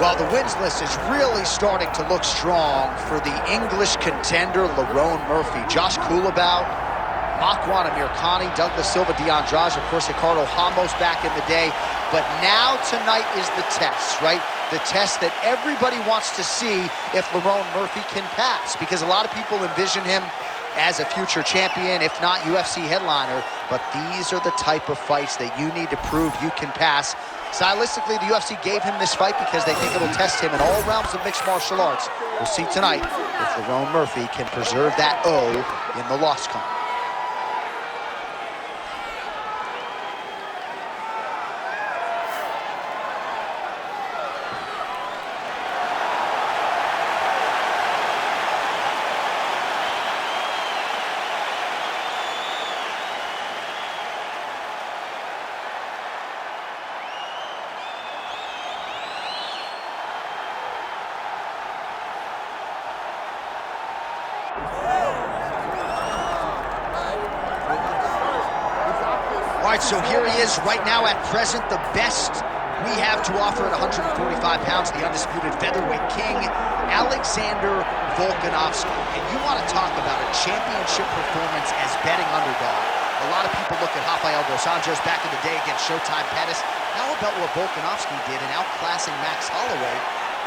Well, the wins list is really starting to look strong for the English contender, Lerone Murphy. Josh Kulabau, Makwan Amirkhani, Douglas Silva, D'Andrade, of course, Ricardo Ramos back in the day. But now tonight is the test, right? The test that everybody wants to see if Lerone Murphy can pass, because a lot of people envision him as a future champion, if not UFC headliner. But these are the type of fights that you need to prove you can pass. Stylistically, the UFC gave him this fight because they think it'll test him in all realms of mixed martial arts. We'll see tonight if Lerone Murphy can preserve that O in the loss column. All right, so here he is right now at present, the best we have to offer at 145 pounds, the undisputed featherweight king, Alexander Volkanovski. And you want to talk about a championship performance as betting underdog. A lot of people look at Rafael dos Anjos back in the day against Showtime Pettis. How about what Volkanovski did in outclassing Max Holloway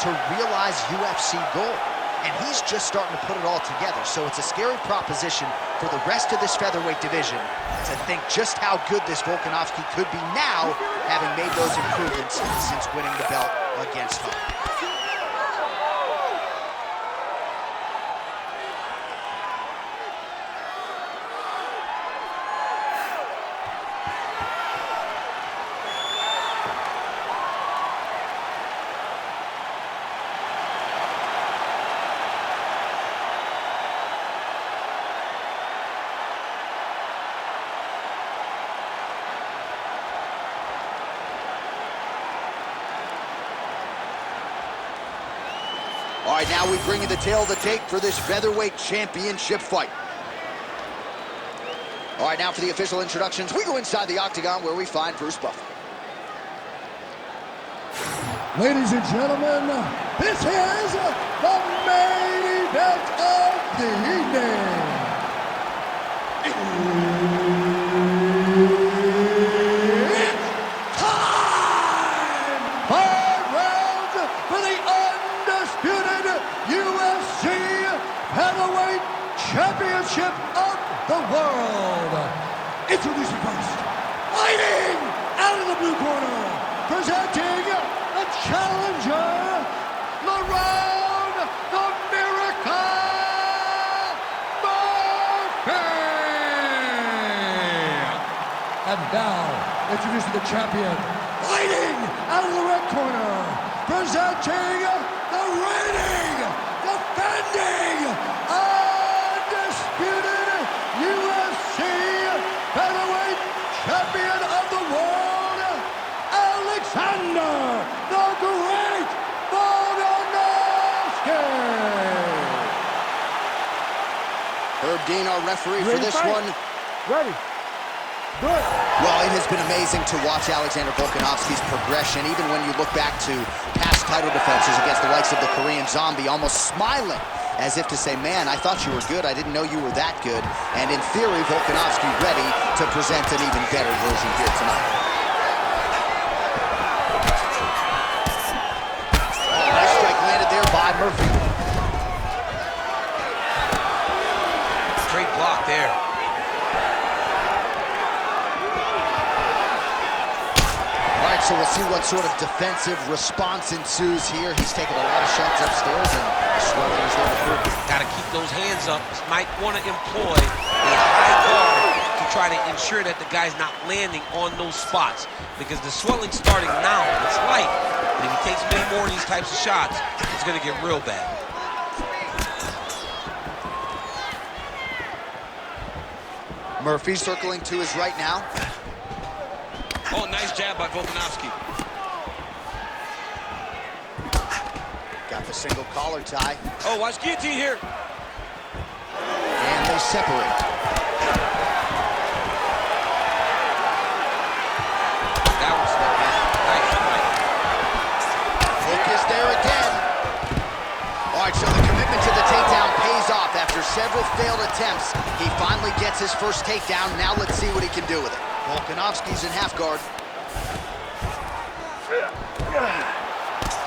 to realize UFC gold? And he's just starting to put it all together. So it's a scary proposition for the rest of this featherweight division to think just how good this Volkanovski could be now, having made those improvements since winning the belt against Holloway. All right, now we bring you the tail of the tape for this featherweight championship fight. All right, now for the official introductions, we go inside the octagon where we find Bruce Buffer. Ladies and gentlemen, this is the main event of the evening. It's time! 5 rounds for the undisputed UFC Heavyweight Championship of the world. Introducing first, fighting out of the blue corner, presenting the challenger, Lerone the Miracle Murphy. And now, introducing the champion, fighting out of the red corner, presenting the reigning, defending, undisputed UFC Featherweight Champion of the world, Alexander the Great Volkanovski. Herb Dean, our referee for this one. Ready. Good. Well, it has been amazing to watch Alexander Volkanovski's progression, even when you look back to past title defenses against the likes of the Korean Zombie, almost smiling as if to say, man, I thought you were good, I didn't know you were that good. And in theory, Volkanovski ready to present an even better version here tonight. Oh, nice strike landed there by Murphy. Great block there. All right, so we'll see what sort of defensive response ensues here. He's taking a lot of shots upstairs and swelling is there to prove it. Got to keep those hands up. Might want to employ a high guard to try to ensure that the guy's not landing on those spots, because the swelling's starting now. It's light, but if he takes many more of these types of shots, it's going to get real bad. Murphy circling to his right now. Oh, nice jab by Volkanovski. Got the single collar tie. Oh, watch guillotine here. And they separate. That was nice. Focus there several failed attempts, he finally gets his first takedown. Now let's see what he can do with it. Volkanovski's in half guard.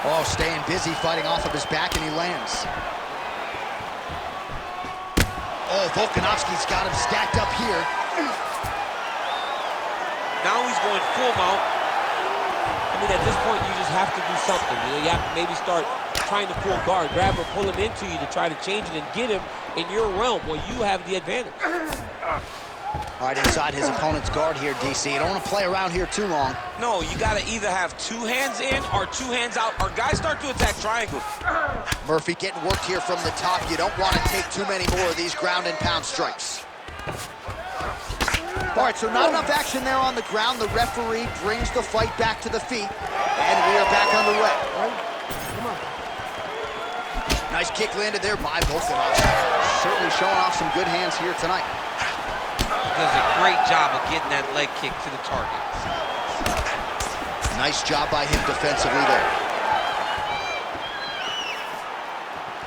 Oh, staying busy, fighting off of his back, and he lands. Oh, Volkanovski's got him stacked up here. Now he's going full mount. I mean, at this point, you just have to do something. You know, you have to maybe start trying to pull guard, grab or pull him into you to try to change it and get him in your realm where you have the advantage. All right, inside his opponent's guard here, DC. You don't want to play around here too long. No, you got to either have two hands in or two hands out, or guys start to attack triangles. Murphy getting worked here from the top. You don't want to take too many more of these ground and pound strikes. All right, so not enough action there on the ground. The referee brings the fight back to the feet, and we are back underway. Come on. Nice kick landed there by Volkanovski. Certainly showing off some good hands here tonight. Does a great job of getting that leg kick to the target. Nice job by him defensively there.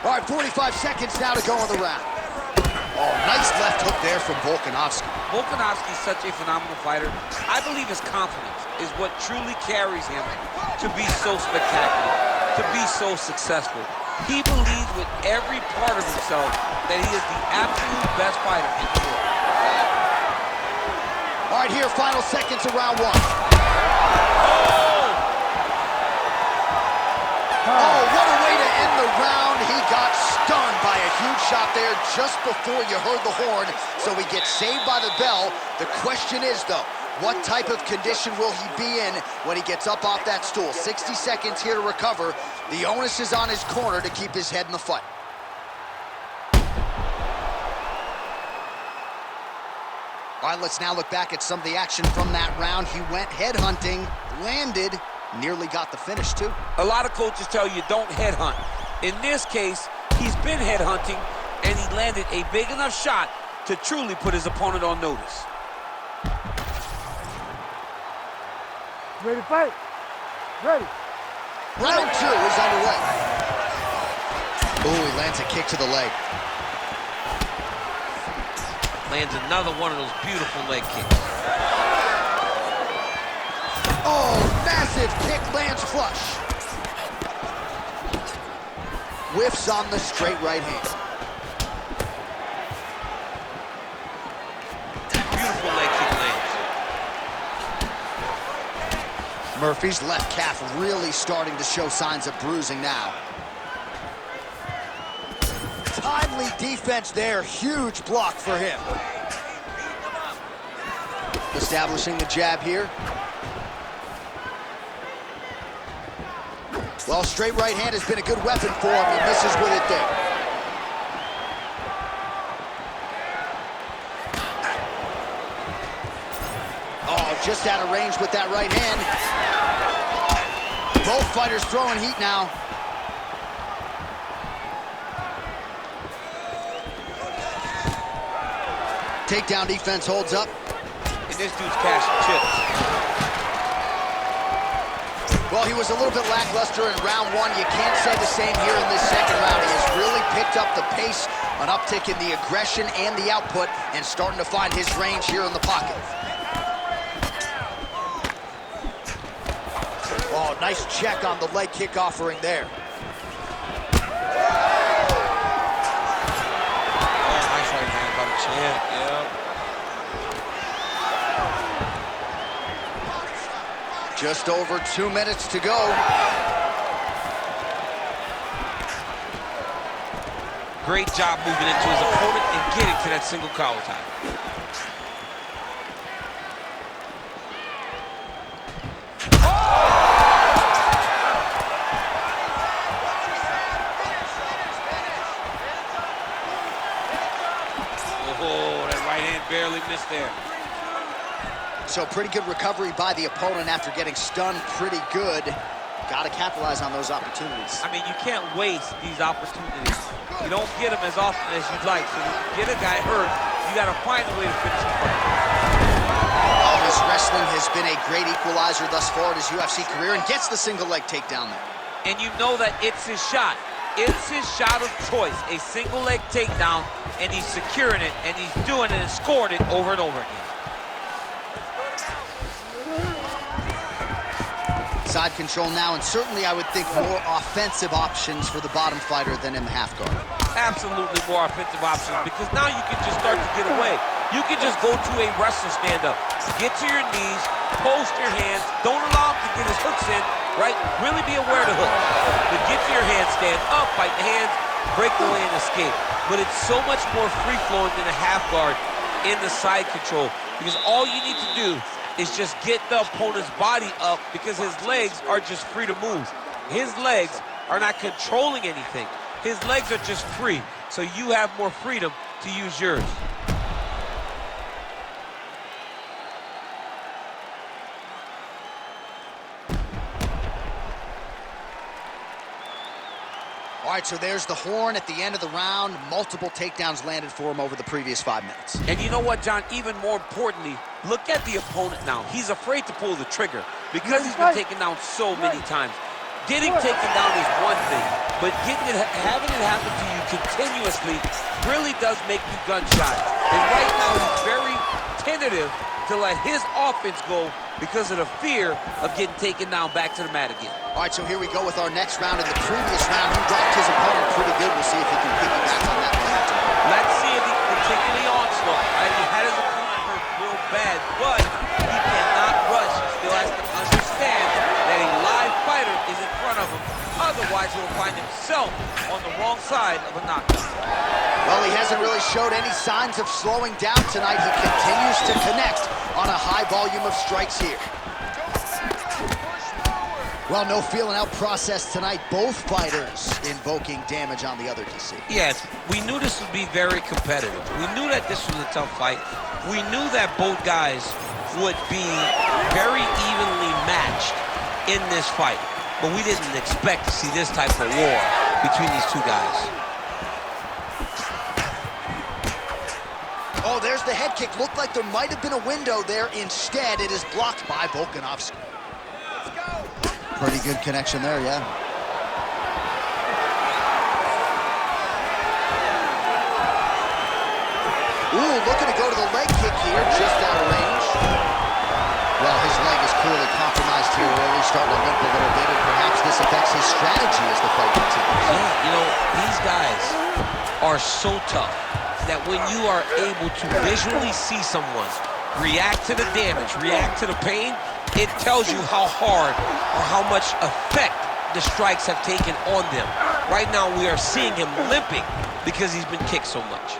All right, 45 seconds now to go in the round. Oh, nice left hook there from Volkanovski. Volkanovski is such a phenomenal fighter. I believe his confidence is what truly carries him to be so spectacular, to be so successful. He believes with every part of himself that he is the absolute best fighter in the world. All right, here, final seconds of round one. Oh, what a way to end the round. He got stunned by a huge shot there just before you heard the horn, so he gets saved by the bell. The question is, though, what type of condition will he be in when he gets up off that stool? 60 seconds here to recover. The onus is on his corner to keep his head in the fight. All right, let's now look back at some of the action from that round. He went headhunting, landed, nearly got the finish, too. A lot of coaches tell you don't headhunt. In this case, he's been headhunting, and he landed a big enough shot to truly put his opponent on notice. Ready to fight? Ready. Round two is underway. Oh, he lands a kick to the leg. Lands another one of those beautiful leg kicks. Oh, massive kick lands flush. Whiffs on the straight right hand. Beautiful leg kick lands. Murphy's left calf really starting to show signs of bruising now. Timely defense there, huge block for him. Establishing the jab here. Well, straight right hand has been a good weapon for him. He misses with it there. Oh, just out of range with that right hand. Both fighters throwing heat now. Takedown defense holds up. And this dude's cashing chips. Well, he was a little bit lackluster in round one. You can't say the same here in this second round. He has really picked up the pace, an uptick in the aggression and the output, and starting to find his range here in the pocket. Oh, nice check on the leg kick offering there. Yeah. Just over 2 minutes to go. Great job moving into his opponent and getting to that single collar tie. Oh, that right hand barely missed there. So pretty good recovery by the opponent after getting stunned pretty good. Got to capitalize on those opportunities. I mean, you can't waste these opportunities. You don't get them as often as you'd like. So when you get a guy hurt, you got to find a way to finish the fight. Oh, his wrestling has been a great equalizer thus far in his UFC career and gets the single leg takedown there. And you know that it's his shot. It's his shot of choice, a single leg takedown, and he's securing it, and he's doing it and scored it over and over again. Side control now, and certainly I would think more offensive options for the bottom fighter than in the half guard. Absolutely more offensive options, because now you can just start to get away. You can just go to a wrestler stand-up. Get to your knees, post your hands, don't allow him to get his hooks in, right? Really be aware of the hook. But get to your hands, stand up, fight the hands, break away and escape. But it's so much more free-flowing than a half guard in the side control, because all you need to do is just get the opponent's body up, because his legs are just free to move. His legs are not controlling anything. His legs are just free, so you have more freedom to use yours. All right, so there's the horn at the end of the round. Multiple takedowns landed for him over the previous 5 minutes. And you know what, John? Even more importantly, look at the opponent now. He's afraid to pull the trigger because he's been taken down so many times. Getting taken down is one thing, but having it happen to you continuously really does make you gun-shy. And right now, he's very tentative to let his offense go because of the fear of getting taken down back to the mat again. All right, so here we go with our next round. In the previous round, he dropped his opponent pretty good. We'll see if he can piggyback on that momentum. Let's see if he can take the onslaught. He had his opponent hurt real bad, but he cannot rush. He still has to understand that a live fighter is in front of him. Otherwise, he'll find himself on the wrong side of a knockdown. Well, he hasn't really showed any signs of slowing down tonight. He continues to connect on a high volume of strikes here. Well, no feeling out process tonight. Both fighters invoking damage on the other, DC. Yes, we knew this would be very competitive. We knew that this was a tough fight. We knew that both guys would be very evenly matched in this fight. But we didn't expect to see this type of war between these two guys. Oh, there's the head kick. Looked like there might have been a window there. Instead, it is blocked by Volkanovski. Pretty good connection there, yeah. Ooh, looking to go to the leg kick here, just out of range. Well, his leg is clearly compromised here early, starting to limp a little bit, and perhaps this affects his strategy as the fight continues. Yeah, you know, these guys are so tough that when you are able to visually see someone react to the damage, react to the pain, it tells you how hard or how much effect the strikes have taken on them. Right now, we are seeing him limping because he's been kicked so much.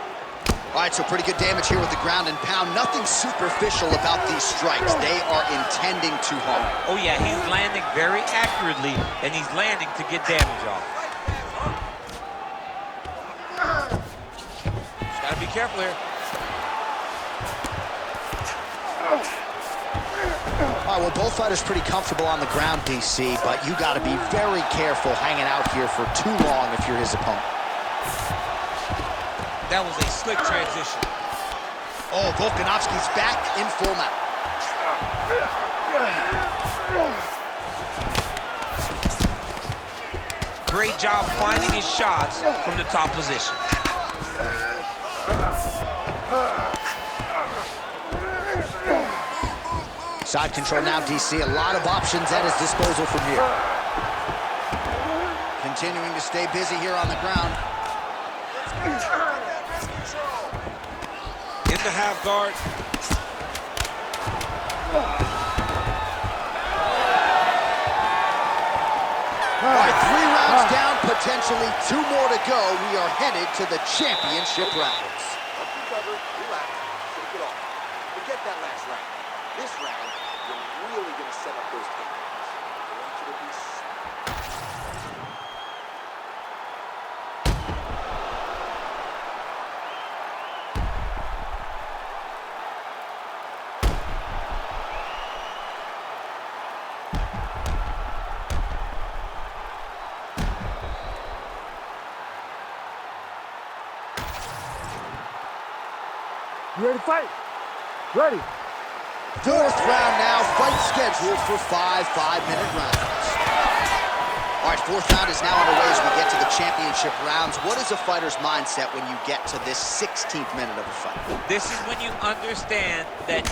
All right, so pretty good damage here with the ground and pound. Nothing superficial about these strikes. They are intending to harm. Oh, yeah, he's landing very accurately, and he's landing to get damage off. Just gotta be careful here. All right, well, both fighters pretty comfortable on the ground, DC, but you got to be very careful hanging out here for too long if you're his opponent. That was a slick transition. Oh, Volkanovski's back in full mount. Great job finding his shots from the top position. Side control now, DC. A lot of options at his disposal from here. Continuing to stay busy here on the ground. In the half guard. All right, 3 rounds down, potentially 2 more to go. We are headed to the championship rounds. Recover, relax, shake it off. Forget that last round. This round, you're really going to set up those takedowns. I want you to be You ready to fight? Ready. 4th round now, fight scheduled for 5 5-minute rounds. All right, fourth round is now underway as we get to the championship rounds. What is a fighter's mindset when you get to this 16th minute of a fight? This is when you understand that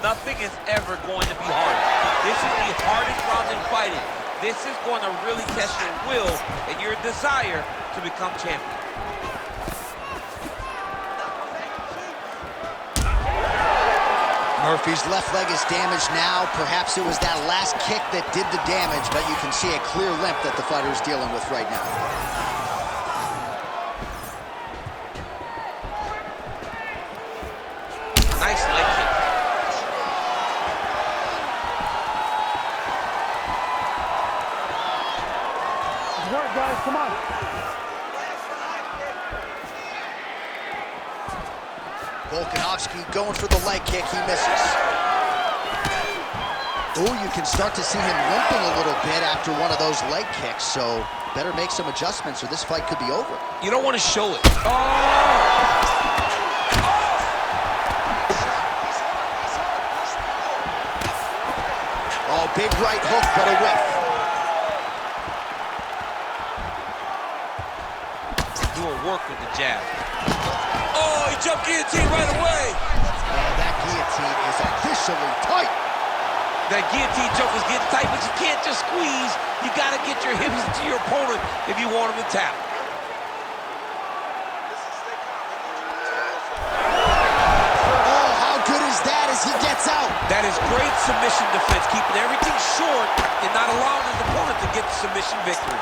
nothing is ever going to be hard. This is the hardest round in fighting. This is going to really test your will and your desire to become champion. Murphy's left leg is damaged now. Perhaps it was that last kick that did the damage, but you can see a clear limp that the fighter is dealing with right now. Nice leg kick. Good work, guys. Come on. Volkanovski going for the leg kick. He misses. Oh, you can start to see him limping a little bit after one of those leg kicks, so better make some adjustments or this fight could be over. You don't want to show it. Oh, big right hook, but a whiff. Doing work with the jab. Oh, he jumped guillotine right away. Oh, that guillotine is officially tight. That guillotine choke is getting tight, but you can't just squeeze. You got to get your hips into your opponent if you want him to tap. Oh, how good is that as he gets out? That is great submission defense, keeping everything short and not allowing his opponent to get the submission victory.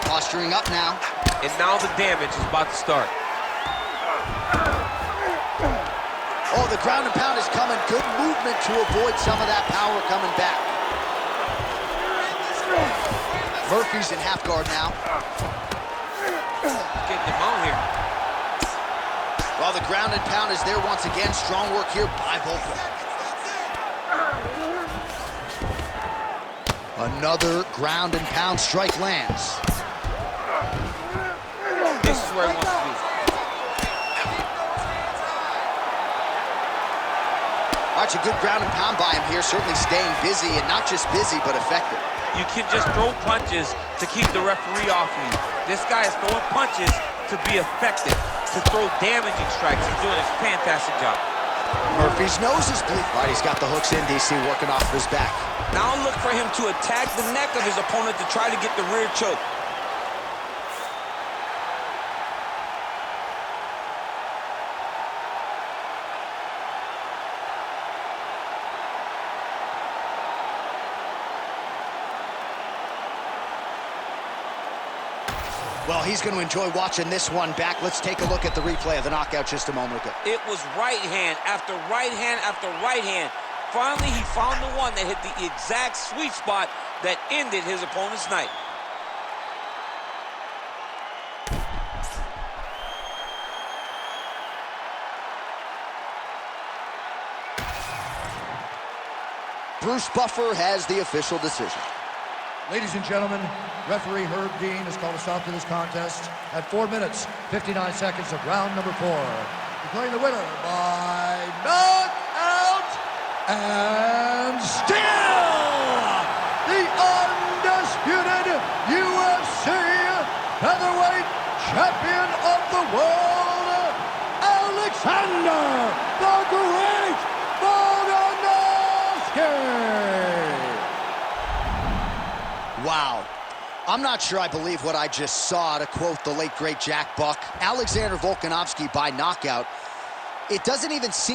Posturing up now. And now the damage is about to start. Oh, the ground and pound is coming. Good movement to avoid some of that power coming back. Murphy's in half guard now. Getting him out here. Well, the ground and pound is there once again. Strong work here by Volka. Another ground and pound strike lands. This is where he wants to be. All right, a good ground and pound by him here. Certainly staying busy, and not just busy, but effective. You can just throw punches to keep the referee off you. This guy is throwing punches to be effective, to throw damaging strikes. He's doing a fantastic job. Murphy's nose is bleeding. All right, he's got the hooks in, DC, working off of his back. Now look for him to attack the neck of his opponent to try to get the rear choke. Well, he's going to enjoy watching this one back. Let's take a look at the replay of the knockout just a moment ago. It was right hand after right hand after right hand. Finally, he found the one that hit the exact sweet spot that ended his opponent's night. Bruce Buffer has the official decision. Ladies and gentlemen, referee Herb Dean has called a stop to this contest at 4 minutes, 59 seconds of round number 4. Declaring the winner by knockout and still the undisputed UFC featherweight champion of the world, Alexander the Great Volkanovski. Wow. I'm not sure I believe what I just saw, to quote the late, great Jack Buck. Alexander Volkanovski by knockout. It doesn't even seem